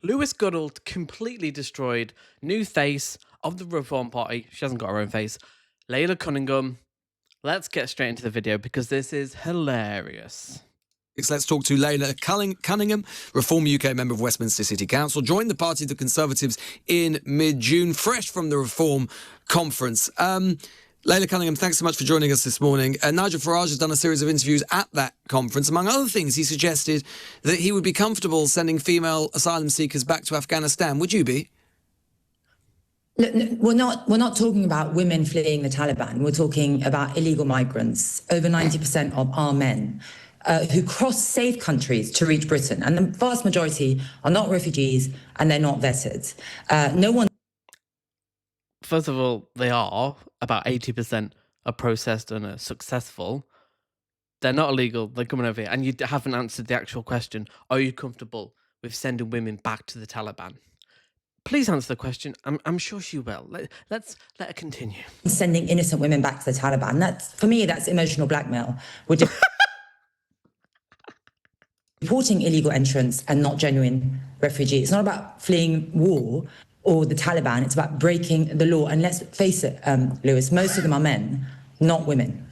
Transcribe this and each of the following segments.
Lewis Goodall completely destroyed new face of the Reform Party. She hasn't got her own face. Laila Cunningham. Let's get straight into the video because this is hilarious. Let's talk to Laila Cunningham, Reform UK member of Westminster City Council, joined the party of the Conservatives in mid-June, fresh from the Reform conference. Laila Cunningham, thanks so much for joining us this morning. Nigel Farage has done a series of interviews at that conference. Among other things, he suggested that he would be comfortable sending female asylum seekers back to Afghanistan. Would you be? Look, we're not talking about women fleeing the Taliban. We're talking about illegal migrants. Over 90% of our men who cross safe countries to reach Britain. And the vast majority are not refugees and they're not vetted. No one... First of all, they are. About 80% are processed and are successful. They're not illegal. They're coming over here. And you haven't answered the actual question. Are you comfortable with sending women back to the Taliban? Please answer the question. I'm sure she will. Let's let her continue. Sending innocent women back to the Taliban. For me, that's emotional blackmail. We're deporting illegal entrants and not genuine refugees. It's not about fleeing war or the Taliban. It's about breaking the law. And let's face it, Lewis, most of them are men, not women.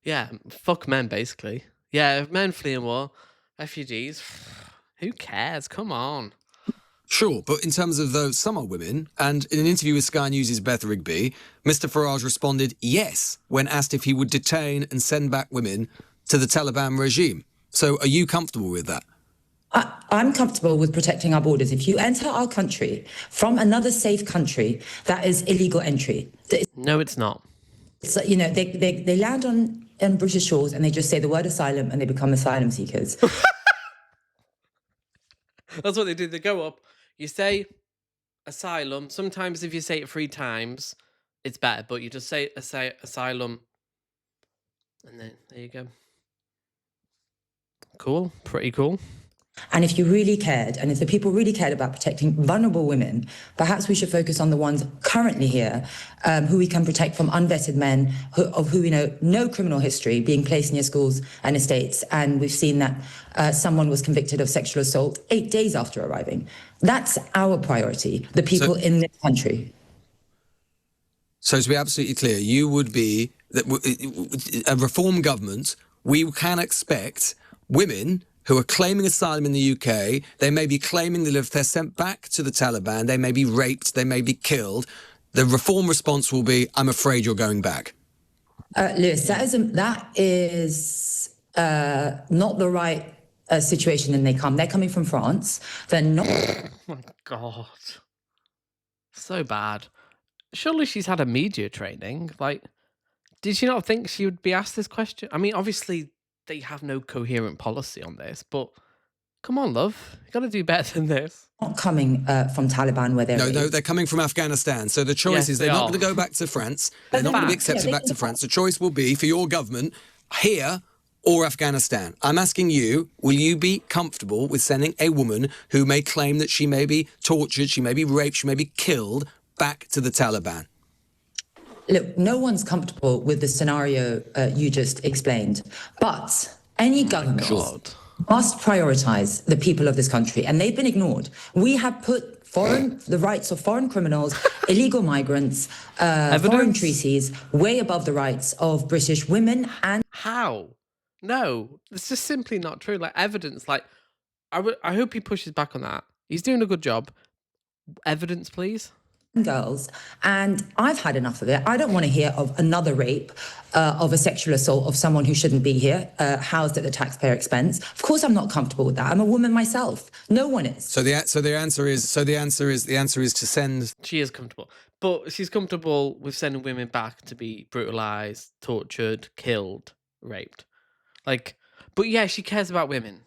Yeah, fuck men, basically. Yeah, men fleeing war, refugees, who cares? Come on. Sure, but in terms of those, some are women, and in an interview with Sky News' Beth Rigby, Mr Farage responded yes when asked if he would detain and send back women to the Taliban regime. So are you comfortable with that? I'm comfortable with protecting our borders. If you enter our country from another safe country, that is illegal entry. No, it's not. So, you know, they land on British shores and they just say the word asylum and they become asylum seekers. That's what they do. They go up, you say asylum. Sometimes if you say it 3 times, it's better, but you just say asylum. And then there you go. Cool. Pretty cool. And if you really cared, and if the people really cared about protecting vulnerable women, perhaps we should focus on the ones currently here, who we can protect from unvetted men of who we know no criminal history being placed near schools and estates. And we've seen that someone was convicted of sexual assault 8 days after arriving. That's our priority, the people in this country. So to be absolutely clear, you would be that a Reform government, we can expect women who are claiming asylum in the UK, they may be claiming that if they're sent back to the Taliban, they may be raped, they may be killed. The Reform response will be, I'm afraid you're going back. Lewis, that is not the right situation when they come. They're coming from France. They're not... Oh my God. So bad. Surely she's had a media training. Like, did she not think she would be asked this question? I mean, obviously... they have no coherent policy on this, but come on, love, you got to do better than this. Not coming from Taliban where they're No, they're coming from Afghanistan. So the choice is they're not going to go back to France. They're not going to be accepted back to France. The choice will be for your government here or Afghanistan. I'm asking you, will you be comfortable with sending a woman who may claim that she may be tortured, she may be raped, she may be killed back to the Taliban? Look, no one's comfortable with the scenario you just explained, but any government must prioritise the people of this country, and they've been ignored. We have put the rights of foreign criminals, illegal migrants, foreign treaties way above the rights of British women and... How? No, it's just simply not true. Like, evidence, like, I hope he pushes back on that. He's doing a good job. Evidence, please. Girls, and I've had enough of it. I don't want to hear of another rape, of a sexual assault of someone who shouldn't be here, housed at the taxpayer expense. Of course, I'm not comfortable with that. I'm a woman myself. No one is. So the answer is to send. She is comfortable, but she's comfortable with sending women back to be brutalized, tortured, killed, raped. Like, but yeah, she cares about women.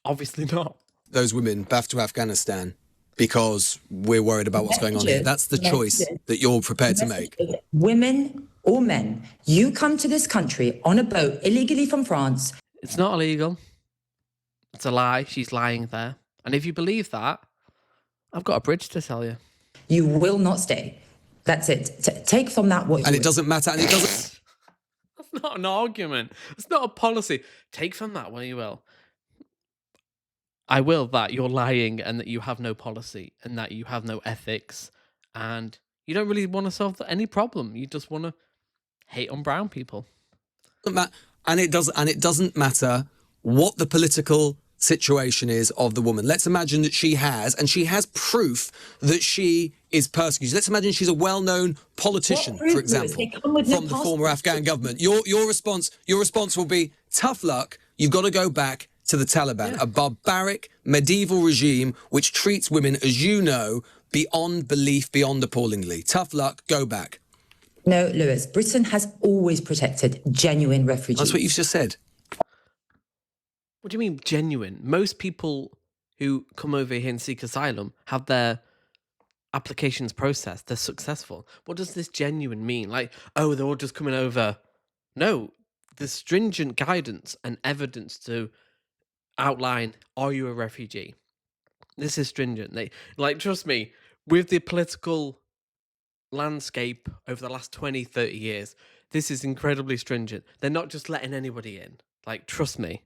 Obviously not. Those women back to Afghanistan. Because we're worried about what's going on here. That's the choice that you're prepared to make. Women or men, you come to this country on a boat illegally from France. It's not illegal. It's a lie. She's lying there. And if you believe that, I've got a bridge to tell you. You will not stay. That's it. Take from that what you And it doesn't matter. And it doesn't... That's not an argument. It's not a policy. Take from that what you will. I will that you're lying and that you have no policy and that you have no ethics and you don't really want to solve any problem. You just want to hate on brown people. And it doesn't matter what the political situation is of the woman. Let's imagine that she has proof that she is persecuted. Let's imagine she's a well-known politician, for example, from the former Afghan government. Your response will be tough luck. You've got to go back to the Taliban, a barbaric medieval regime which treats women, as you know, beyond belief, beyond appallingly. Tough luck. Go back. No, Lewis, Britain has always protected genuine refugees. That's what you've just said. What do you mean genuine? Most people who come over here and seek asylum have their applications processed. They're successful. What does this genuine mean? Like, oh, they're all just coming over. No, there's stringent guidance and evidence to outline, are you a refugee? This is stringent. Trust me, with the political landscape over the last 20, 30 years, this is incredibly stringent. They're not just letting anybody in. Like, trust me.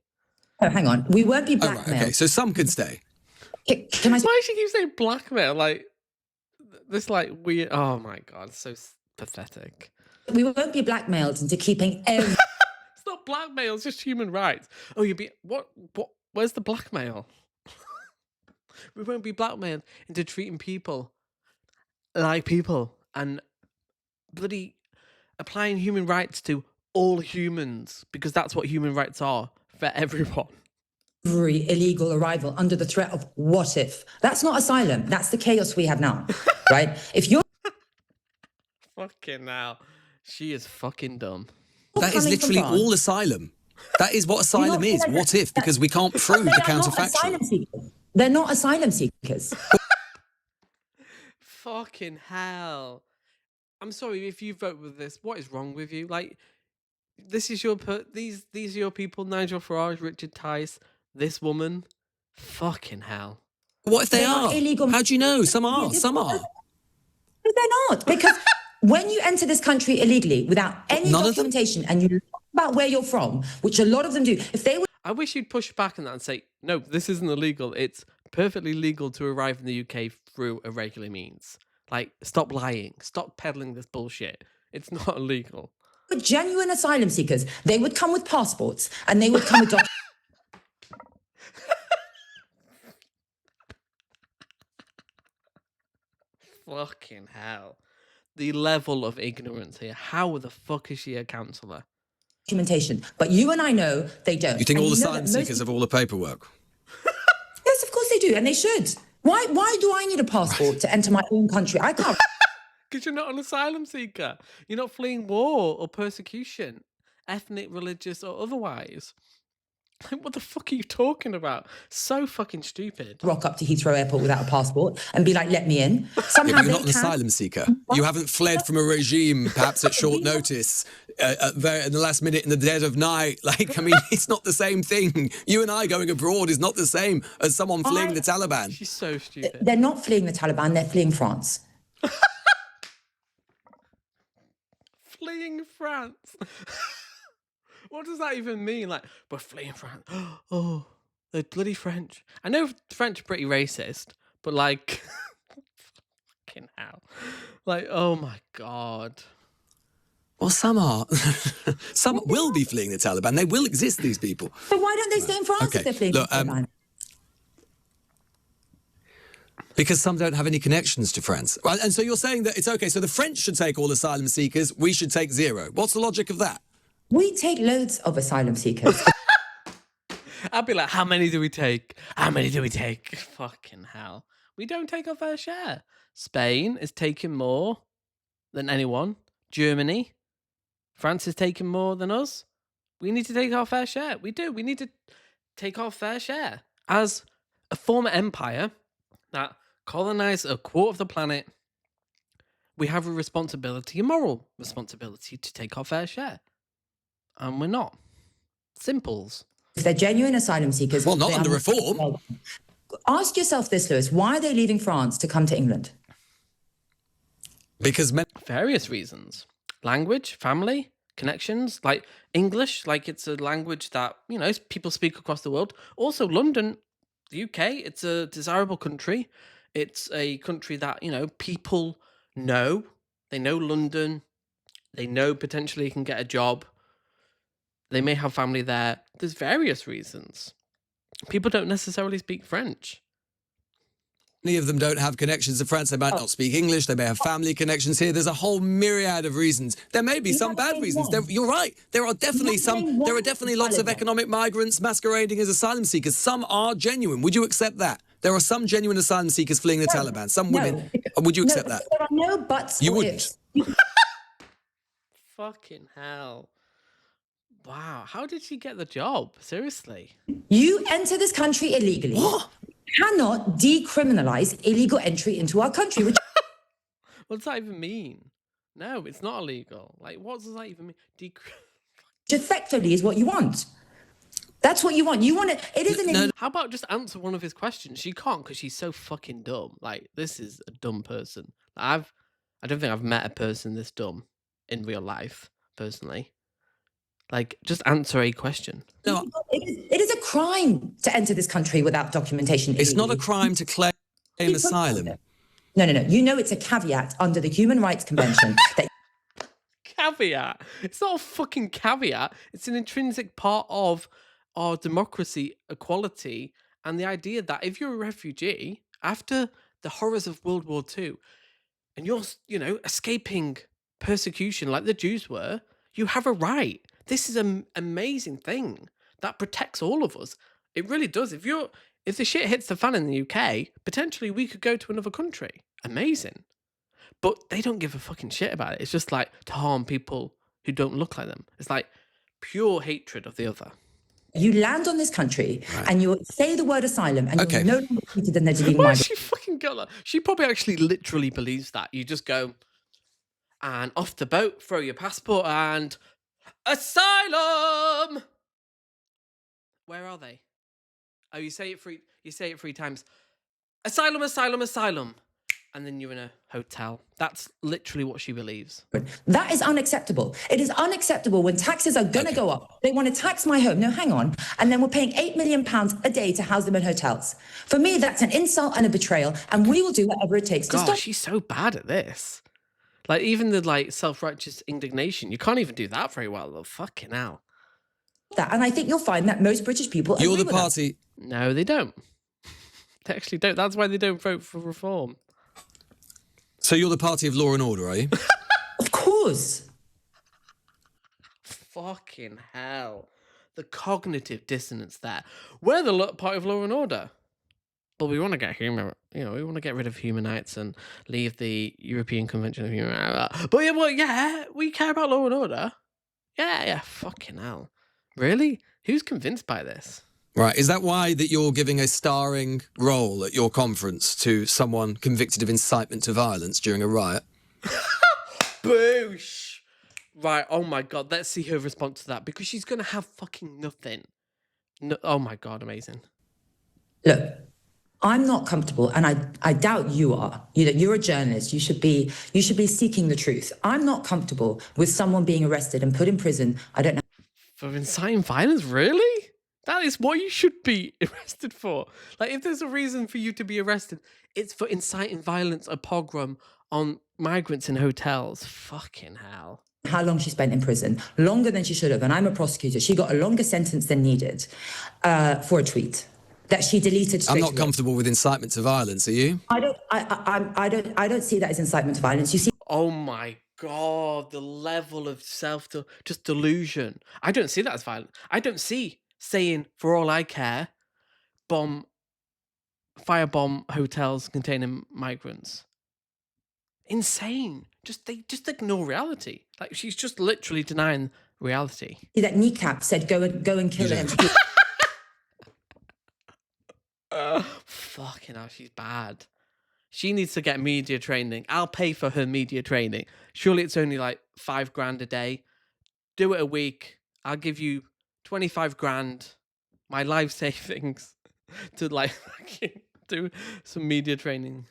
Oh, hang on. We won't be Oh, blackmailed. right, okay, so some could stay. Can I? Why does she keep saying blackmail? Like, this, like, weird. Oh my God, it's so pathetic. We won't be blackmailed into keeping every. It's not blackmail, it's just human rights. Oh, what? Where's the blackmail? We won't be blackmailed into treating people like people and bloody applying human rights to all humans, because that's what human rights are for everyone. illegal arrival under the threat of what if. That's not asylum. That's the chaos we have now, right? If you're fucking hell, she is fucking dumb. That is literally all asylum. That is what asylum is. What if? Because we can't prove the counterfactual. They're not asylum seekers. Fucking hell. I'm sorry if you vote with this. What is wrong with you? Like, this is these are your people, Nigel Farage, Richard Tice, this woman. Fucking hell. What if they are? Illegal. How do you know? Some are. Some are. They're not. Because when you enter this country illegally without any documentation and you lie about where you're from, which a lot of them do, if they were... I wish you'd push back on that and say, no, this isn't illegal. It's perfectly legal to arrive in the UK through irregular means. Like, stop lying. Stop peddling this bullshit. It's not illegal. Genuine asylum seekers, they would come with passports and they would come with documents. Fucking hell. The level of ignorance here. How the fuck is she a councillor? Documentation. But you and I know they don't. You think all asylum seekers have all the paperwork? Yes, of course they do, and they should. Why do I need a passport to enter my own country? I can't. Because you're not an asylum seeker. You're not fleeing war or persecution, ethnic, religious, or otherwise. What the fuck are you talking about? So fucking stupid. Rock up to Heathrow Airport without a passport and be like, let me in. Somehow yeah, you're not an asylum seeker. You haven't fled from a regime, perhaps at short notice, in the last minute in the dead of night. Like, I mean, it's not the same thing. You and I going abroad is not the same as someone fleeing the Taliban. She's so stupid. They're not fleeing the Taliban, they're fleeing France. Fleeing France? What does that even mean? Like, we're fleeing France. Oh, they're bloody French. I know French are pretty racist, but like, fucking hell. Like, oh my God. Well, some are. Some will be fleeing the Taliban. They will exist, these people. But why don't they stay in France if they're fleeing the Taliban? Because some don't have any connections to France. And so you're saying that it's okay, so the French should take all asylum seekers, we should take zero. What's the logic of that? We take loads of asylum seekers. I'd be like, how many do we take? How many do we take? Fucking hell. We don't take our fair share. Spain is taking more than anyone. Germany. France is taking more than us. We need to take our fair share. We do. We need to take our fair share. As a former empire that colonized a quarter of the planet, we have a responsibility, a moral responsibility, to take our fair share. And we're not. Simples. If they're genuine asylum seekers... Well, not under reform. Ask yourself this, Lewis. Why are they leaving France to come to England? Because... various reasons. Language, family, connections, like English, like it's a language that, you know, people speak across the world. Also, London The UK, it's a desirable country. It's a country that, people know. They know London. They know potentially you can get a job. They may have family there. There's various reasons. People don't necessarily speak French. Many of them don't have connections to France. They might not speak English. They may have family connections here. There's a whole myriad of reasons. There may be some bad reasons. You're right. There are definitely lots of economic migrants masquerading as asylum seekers. Some are genuine. Would you accept that? There are some genuine asylum seekers fleeing the Taliban. Some women. Would you accept that? There are no buts. You wouldn't. Fucking hell. Wow. How did she get the job? Seriously. You enter this country illegally. What? You cannot decriminalize illegal entry into our country. Which What does that even mean? No, it's not illegal. Like, what does that even mean? effectively is what you want. That's what you want. You want it. It isn't. No, How about just answer one of his questions? She can't because she's so fucking dumb. Like, this is a dumb person. I don't think I've met a person this dumb in real life, personally. Like, just answer a question. no, It is a crime to enter this country without documentation. it's not a illegally. crime to claim asylum. No. You know it's a caveat under the Human Rights Convention that Caveat. It's not a fucking caveat. It's an intrinsic part of our democracy, equality, and the idea that if you're a refugee after the horrors of World War II and you're, escaping persecution like the Jews were, you have a right. This is an amazing thing that protects all of us. It really does. If the shit hits the fan in the UK, potentially we could go to another country. Amazing. But they don't give a fucking shit about it. It's just like to harm people who don't look like them. It's like pure hatred of the other. you land on this country and you say the word asylum and Okay. you're no longer treated than illegal Why migrant. she fucking got that? She probably actually literally believes that. You just go and off the boat, throw your passport and asylum. Where are they? Oh, you say it three times. Asylum, asylum, asylum. And then you're in a hotel. That's literally what she believes. That is unacceptable. It is unacceptable when taxes are going to go up. They want to tax my home. No, hang on. And then we're paying £8 million a day to house them in hotels. For me, that's an insult and a betrayal. And we will do whatever it takes to God, stop. she's so bad at this. Like, even the self-righteous indignation, you can't even do that very well, though. Fucking hell. That. And I think you'll find that most British people You're agree the with us. party. No, they don't. They actually don't. That's why they don't vote for reform. So you're the party of law and order, are you? Of course. Fucking hell. The cognitive dissonance there. We're the part of law and order. But we want to get we want to get rid of human rights and leave the European Convention of Human Rights. But yeah, we care about law and order. Yeah, fucking hell. Really? Who's convinced by this? Right. Is that why that you're giving a starring role at your conference to someone convicted of incitement to violence during a riot? Boosh! Right, oh my God, let's see her response to that, because she's going to have fucking nothing. No, oh my God, amazing. Look, I'm not comfortable, and I doubt you are. You're a journalist. You should be seeking the truth. I'm not comfortable with someone being arrested and put in prison. I don't know. For inciting violence? Really? That is what you should be arrested for. Like, if there's a reason for you to be arrested, it's for inciting violence, a pogrom on migrants in hotels. Fucking hell. How long she spent in prison, longer than she should have. And I'm a prosecutor. She got a longer sentence than needed for a tweet that she deleted straight I'm not away. comfortable with incitement to violence, are you? I don't see that as incitement to violence. You see Oh my God, the level of just delusion. I don't see that as violent. I don't see saying, for all I care, firebomb hotels containing migrants. Insane. They just ignore reality. Like, she's just literally denying reality. that Kneecap said go and kill him. Fucking hell, she's bad. She needs to get media training. I'll pay for her media training. Surely it's only like $5,000 a day. Do it a week. I'll give you 25 grand, my life savings, to do some media training.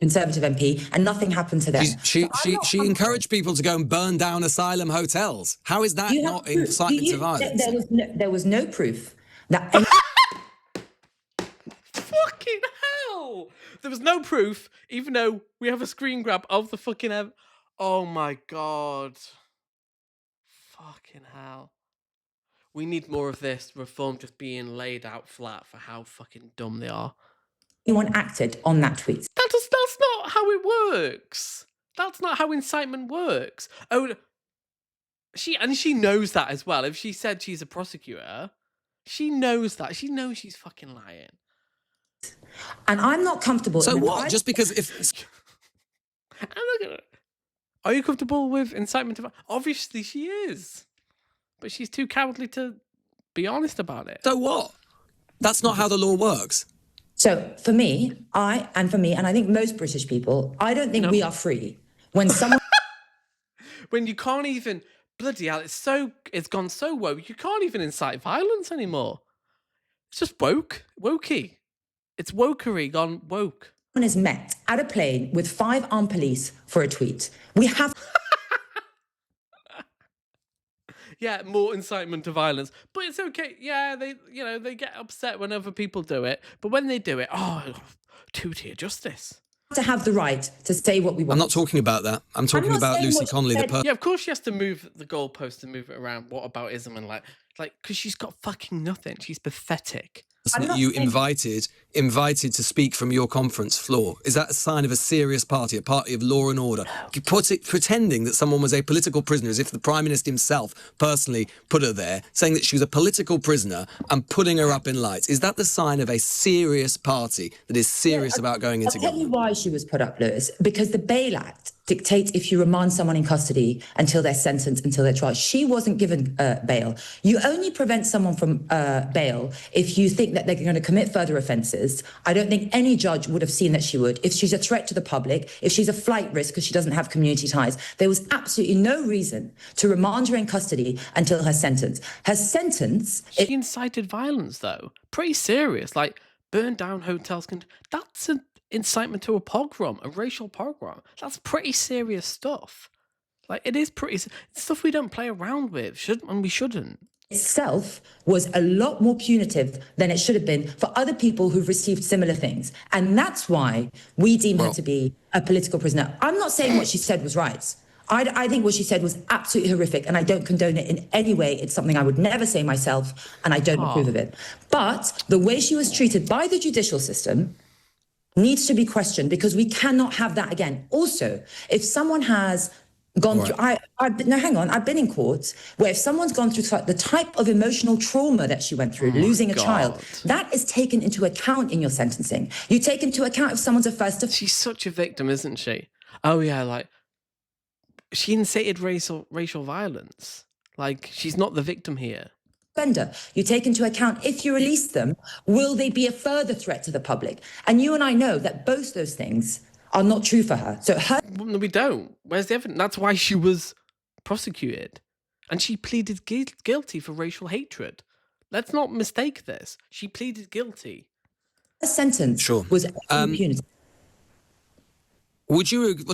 Conservative MP, and nothing happened to them. She encouraged people to go and burn down asylum hotels. How is that Do you have not proof? incitement to violence? There was no proof that hell? There was no proof, even though we have a screen grab of the fucking... Oh my God. Fucking hell. We need more of this reform just being laid out flat for how fucking dumb they are. Anyone acted on that tweet. That's not how it works. That's not how incitement works. Oh, she knows that as well. If she said she's a prosecutor, she knows that. She knows she's fucking lying. And I'm not comfortable. So what? Just because if... I'm not gonna... Are you comfortable with incitement to... Obviously she is. But she's too cowardly to be honest about it. So what? That's not how the law works. So for me, and I think most British people, I don't think we are free when someone... When you can't even... Bloody hell, it's gone so woke, you can't even incite violence anymore. It's just wokey. It's wokery gone woke. Someone is met at a plane with 5 armed police for a tweet. We have... Yeah, more incitement to violence. But it's okay. Yeah, they get upset whenever people do it. But when they do it, two-tier justice. to have the right to say what we want. I'm not talking about that. I'm talking about Lucy Connolly, the person. Yeah, of course she has to move the goalpost and move it around. What aboutism and like, because she's got fucking nothing. She's pathetic. That you invited to speak from your conference floor. Is that a sign of a serious party, a party of law and order? You pretending that someone was a political prisoner, as if the Prime Minister himself personally put her there, saying that she was a political prisoner and putting her up in lights. Is that the sign of a serious party that is serious about going into government? I'll tell you why she was put up, Lewis. Because the Bail Act dictates if you remand someone in custody until they're sentenced, until they're tried. She wasn't given bail. You only prevent someone from bail if you think that they're going to commit further offences. I don't think any judge would have seen that she would. If she's a threat to the public, if she's a flight risk because she doesn't have community ties, there was absolutely no reason to remand her in custody until her sentence. Her sentence... She incited violence, though. Pretty serious. Like, burn down hotels. That's an incitement to a pogrom, a racial pogrom. That's pretty serious stuff. Like, it is pretty... It's stuff we don't play around with, and we shouldn't. Itself was a lot more punitive than it should have been for other people who've received similar things. And that's why we deem her to be a political prisoner. I'm not saying what she said was right. I think what she said was absolutely horrific, and I don't condone it in any way. It's something I would never say myself, and I don't approve of it. But the way she was treated by the judicial system needs to be questioned, because we cannot have that again. Also, if someone has gone through... No, hang on. I've been in court where if someone's gone through the type of emotional trauma that she went through, losing a child, that is taken into account in your sentencing. You take into account if someone's a first... She's such a victim, isn't she? Oh, yeah, like... She incited racial violence. Like, she's not the victim here. Offender. You take into account, if you release them, will they be a further threat to the public? And you and I know that both those things are not true for her. So No, we don't. Where's the evidence? That's why she was prosecuted. And she pleaded guilty for racial hatred. Let's not mistake this. She pleaded guilty. Her sentence was punitive. We're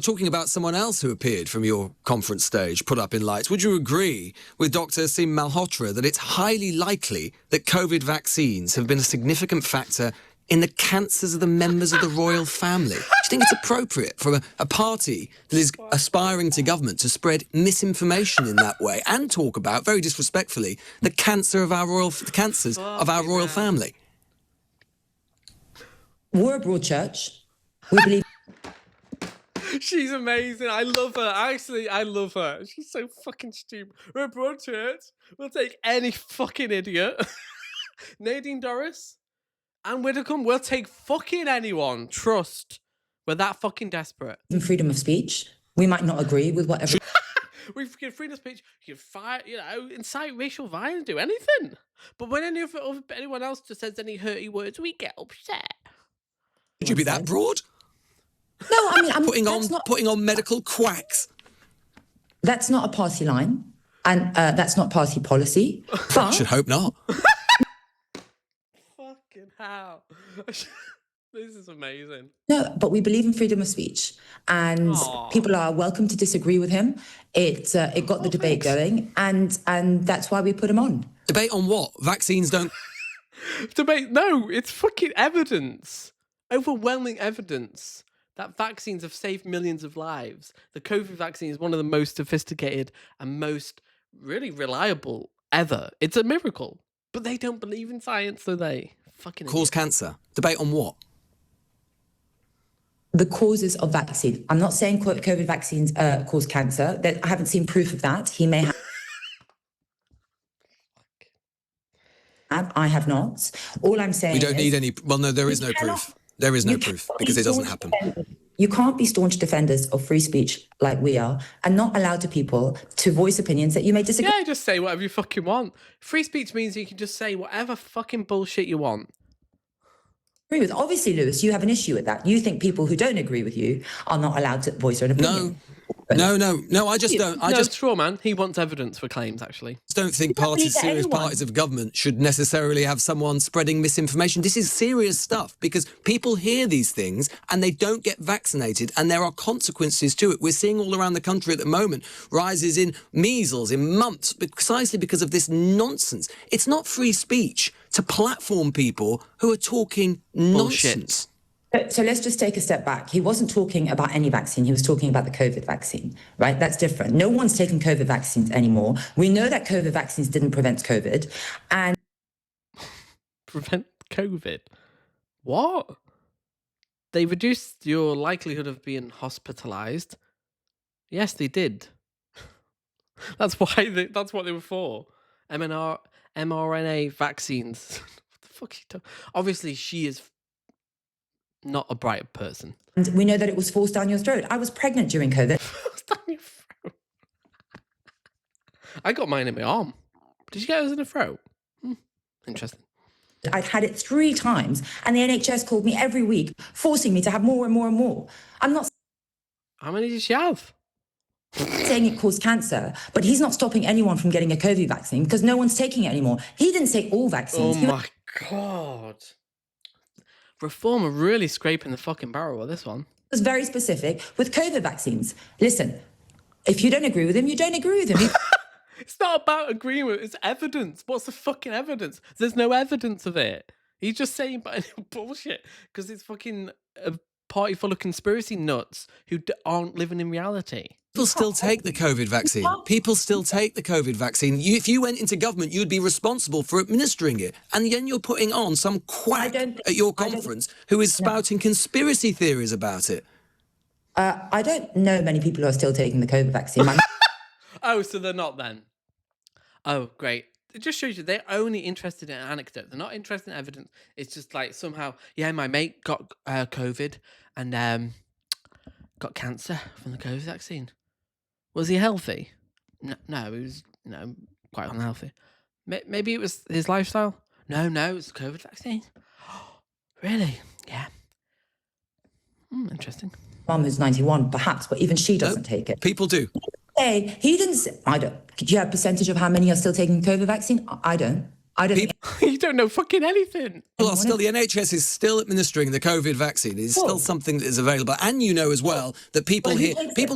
talking about someone else who appeared from your conference stage, put up in lights. Would you agree with Dr. Asim Malhotra that it's highly likely that COVID vaccines have been a significant factor in the cancers of the members of the royal family? Do you think it's appropriate for a party that is aspiring to government to spread misinformation in that way and talk about, very disrespectfully, the cancers of our royal family? We're a broad church. We believe... She's amazing. I love her. Actually, I love her. She's so fucking stupid. We're a broad church. We'll take any fucking idiot. Nadine Dorris and Widdicombe, we'll take fucking anyone. Trust. We're that fucking desperate. In freedom of speech, we might not agree with whatever... We can freedom of speech, you can fire, incite racial violence, do anything. But when anyone else just says any hurty words, we get upset. Would you be that broad? No, I mean... putting on medical quacks. That's not a party line, and that's not party policy. But... I should hope not. Fucking hell. This is amazing. No, but we believe in freedom of speech, and people are welcome to disagree with him. It got the debate going, and that's why we put him on. Debate on what? Vaccines don't... Debate? No, it's fucking evidence. overwhelming evidence that vaccines have saved millions of lives. The COVID vaccine is one of the most sophisticated and most really reliable ever. It's a miracle. But they don't believe in science, do they? Fucking Cause idiots. cancer. Debate on what? The causes of vaccine. I'm not saying COVID vaccines cause cancer. I haven't seen proof of that. He may have. I have not. All I'm saying We don't is, need any. Well, no, there is no proof. There is no proof because it doesn't happen. You can't be staunch defenders of free speech like we are and not allow to people to voice opinions that you may disagree Yeah, just say whatever you fucking want. Free speech means you can just say whatever fucking bullshit you want. with. Obviously, Lewis, you have an issue with that. You think people who don't agree with you are not allowed to voice their opinion. No. I just don't. I just straw man. He wants evidence for claims. Actually, don't think don't believe parties, that serious anyone- parties of government, should necessarily have someone spreading misinformation. This is serious stuff because people hear these things and they don't get vaccinated, and there are consequences to it. We're seeing all around the country at the moment rises in measles, in mumps, precisely because of this nonsense. It's not free speech to platform people who are talking nonsense. So let's just take a step back. He wasn't talking about any vaccine. He was talking about the COVID vaccine, right? That's different. No one's taking COVID vaccines anymore. We know that COVID vaccines didn't prevent COVID. And prevent COVID. What? They reduced your likelihood of being hospitalized. Yes, they did. That's why. That's what they were for. mRNA vaccines. What the fuck are you talking? Obviously, she is not a bright person. And we know that it was forced down your throat. I was pregnant during COVID. Down your throat. I got mine in my arm. Did you get yours in the throat? Interesting. I'd had it 3 times, and the NHS called me every week, forcing me to have more and more and more. I'm not How many did she have? saying it caused cancer, but he's not stopping anyone from getting a COVID vaccine because no one's taking it anymore. He didn't say all vaccines. Oh my God. Reform are really scraping the fucking barrel with this one. Was very specific with COVID vaccines. Listen, if you don't agree with him, you don't agree with him. It's not about agreement, it's evidence. What's the fucking evidence? There's no evidence of it. He's just saying bullshit because it's fucking a party full of conspiracy nuts who aren't living in reality. People still take the COVID vaccine. People still take the COVID vaccine. If you went into government, you'd be responsible for administering it. And then you're putting on some quack at your conference who is spouting conspiracy theories about it. I don't know many people who are still taking the COVID vaccine. Oh, so they're not then? Oh, great. It just shows you they're only interested in an anecdote. They're not interested in evidence. It's just like somehow, yeah, my mate got COVID and got cancer from the COVID vaccine. Was he healthy? No, he was, quite unhealthy. Maybe it was his lifestyle? No, it was the COVID vaccine. Really? Yeah. Interesting. Mum who's 91, perhaps, but even she doesn't take it. People do. Hey, he didn't say, I don't. Do you have a percentage of how many are still taking COVID vaccine? I don't. think You don't know fucking anything. Well, still, the NHS is still administering the COVID vaccine. It's still something that is available. And you know as well that people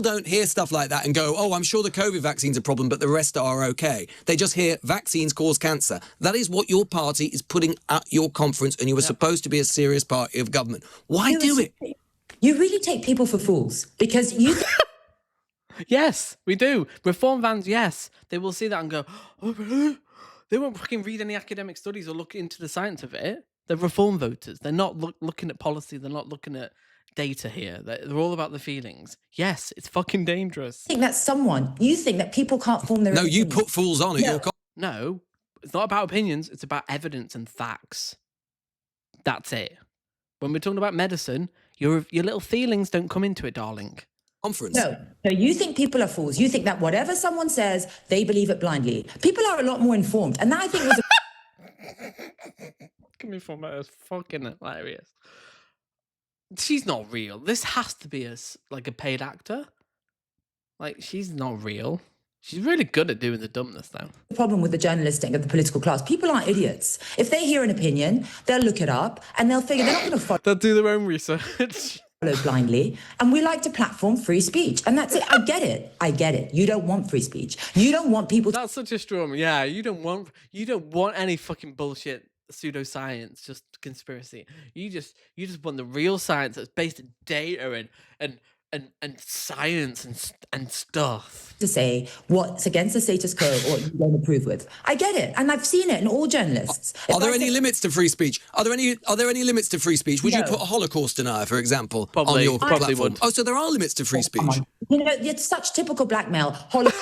don't hear stuff like that and go, oh, I'm sure the COVID vaccine's a problem, but the rest are okay. They just hear vaccines cause cancer. That is what your party is putting at your conference, and you were supposed to be a serious party of government. Why do it? You really take people for fools because you... Yes, we do. Reform vans, yes. They will see that and go, oh, really? They won't fucking read any academic studies or look into the science of it. They're reform voters. They're not looking at policy. They're not looking at data here. They're all about the feelings. Yes, it's fucking dangerous. think that you think that people can't form their own No, you opinions. put fools on at your conference. No, it's not about opinions. It's about evidence and facts. That's it. When we're talking about medicine, your little feelings don't come into it, darling. No, you think people are fools. You think that whatever someone says, they believe it blindly. People are a lot more informed. And that, I think, was... Coming from her is fucking hilarious. She's not real. This has to be a paid actor. Like, she's not real. She's really good at doing the dumbness, though. The problem with the journalistic of the political class, people aren't idiots. If they hear an opinion, they'll look it up and they'll figure they're not going to follow They'll do their own research. blindly. And we like to platform free speech. And that's it. I get it. You don't want free speech. You don't want people... That's such a straw man. Yeah, you don't want any fucking bullshit pseudoscience, just conspiracy. You just want the real science that's based in data and science and stuff. To say what's against the status quo or what you don't approve with. I get it, and I've seen it in all journalists. Are there any limits to free speech? Are there any limits to free speech? Would you put a Holocaust denier, for example, on your platform? Would. Oh, so there are limits to free speech. You know, it's such typical blackmail. Why does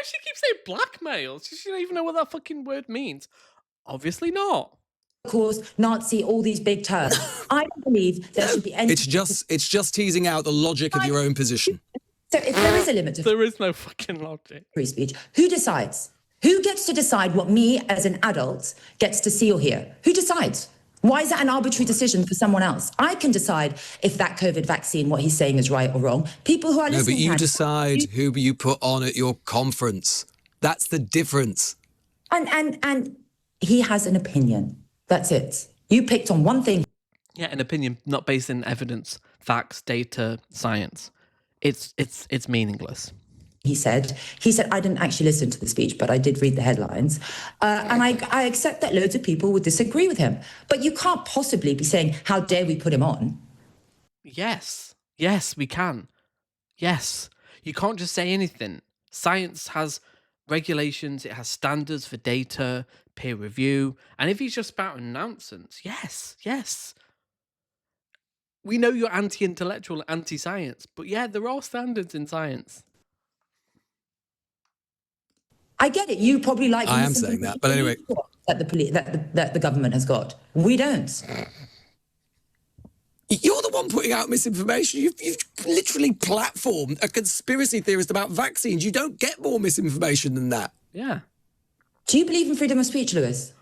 she keep saying blackmail? She don't even know what that fucking word means. Obviously not. Holocaust, Nazi, all these big terms. I don't believe there should be any. It's just teasing out the logic of your own position. So if there is a limit to there is no fucking logic. Free speech, who decides? Who gets to decide what me as an adult gets to see or hear? Who decides? Why is that an arbitrary decision for someone else? I can decide if that COVID vaccine, what he's saying is right or wrong. People who are listening. No, but you decide who you put on at your conference. That's the difference. And he has an opinion. That's it. You picked on one thing. Yeah, an opinion not based in evidence, facts, data, science. It's meaningless. He said, I didn't actually listen to the speech, but I did read the headlines. And I accept that loads of people would disagree with him. But you can't possibly be saying, how dare we put him on? Yes, we can. Yes, you can't just say anything. Science has regulations, it has standards for data, peer review. And if he's just spouting nonsense, yes. We know you're anti-intellectual, anti-science, but yeah, there are standards in science. I get it. You probably like. I am saying that, but anyway, that the government has got. We don't. You're the one putting out misinformation. You've literally platformed a conspiracy theorist about vaccines. You don't get more misinformation than that. Yeah. Do you believe in freedom of speech, Lewis?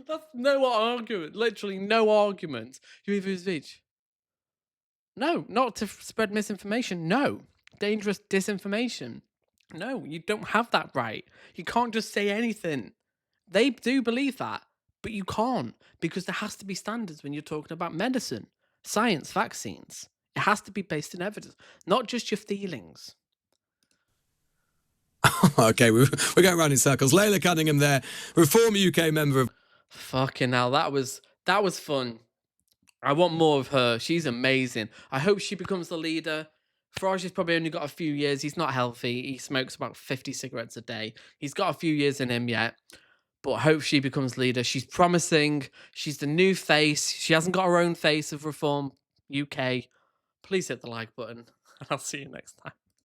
That's no argument. Literally no argument. You believe in speech? No, not to spread misinformation. No. Dangerous disinformation. No, you don't have that right. You can't just say anything. They do believe that, but you can't, because there has to be standards when you're talking about medicine, science, vaccines. It has to be based in evidence, not just your feelings. Okay, we're going around in circles. Laila Cunningham there, Reform UK member of... Fucking hell, that was fun. I want more of her. She's amazing. I hope she becomes the leader. Farage has probably only got a few years. He's not healthy. He smokes about 50 cigarettes a day. He's got a few years in him yet. But I hope she becomes leader. She's promising. She's the new face. She hasn't got her own face of Reform UK. Please hit the like button. I'll see you next time.